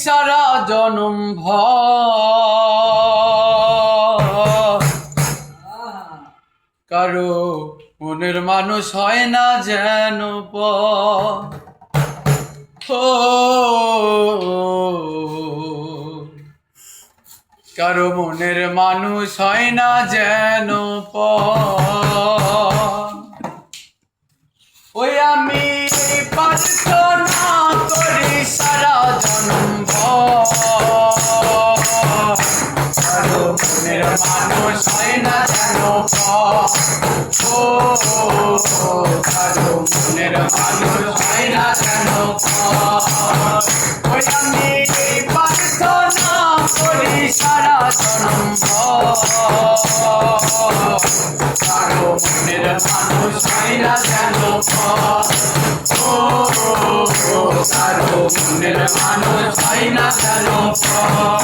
সারা জনম ভর, কারো মনের মানুষ হয় না যেন পর। কারো মনের মানুষ হয় না যেন পর। ওই আমি প্রার্থনা করি সারা জনম ভর, কারো মনের মানুষ হয় না যেন পর। কারো মনের মানুষ হয় না যেন পর। ওই আমি প্রার্থনা করি সারা জনম ভর, কারো মনের মানুষ হয় না যেন পর। কারো মনের মানুষ হয় না যেন পর।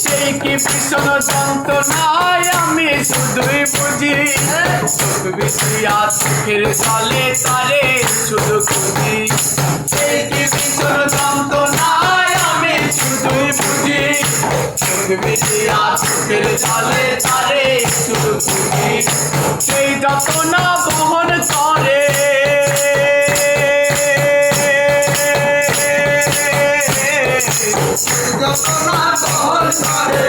সেই কি ভীষণ যন্ত্রণায় আমি শুধুই বুঝি, চোখের জলে তারে শুধু খুঁজি। সেই কি ভীষণ যন্ত্রণায় আমি শুধুই বুঝি, চোখের জলে তারে শুধু খুঁজি। সেই যন্ত্রণা বহন করে যতনা বহন করে,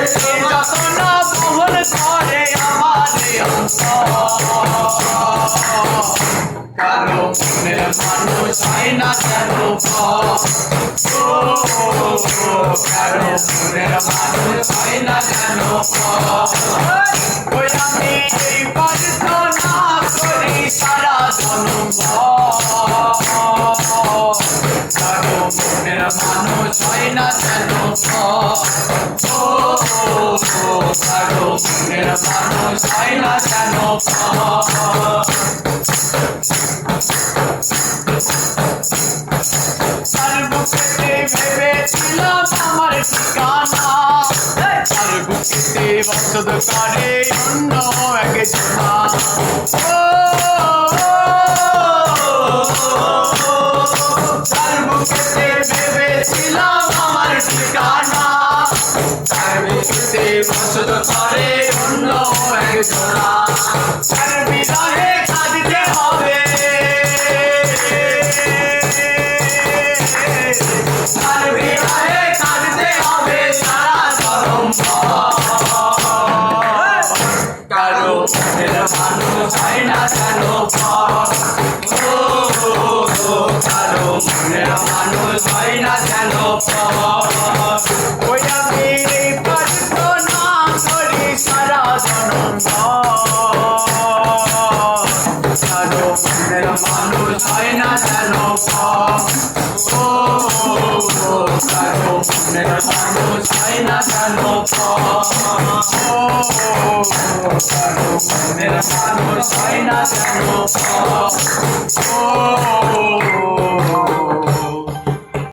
যতনা বহন করে আমারে অন্তর। কারো মনের মানুষ হয় না যেন পর, কারো মনের মানুষ হয় না যেন পর। ওই আমি এই প্রার্থনা করি সারা জনম ভর, কারো মনের মানুষ হয় না যেন পর। কারো মনের মানুষ হয় না যেন পর। তার বুকেতে ভেবেছিলাম আমার ঠিকানা, তার বুকেতে বসত করে অন্য একজনা। তার বুকেতে ভেবেছিলাম আমার ঠিকানা, তার বুকেতে বসত করে অন্য একজনা। তার বিরহে কাঁদিতে হবে, তার বিরহে কাঁদতে হবে সারা জনম ভর। কারো মনের মানুষ হয় না যেন পর, কারো মনের মানুষ হয় না যেন পর। ওই আমি প্রার্থনা করি সারা জনম ভর, কারো মনের মানুষ হয় না যেন পর। কারো মনের মানুষ হয় না যেন পর, কারো মনের মানুষ হয় না যেন পর।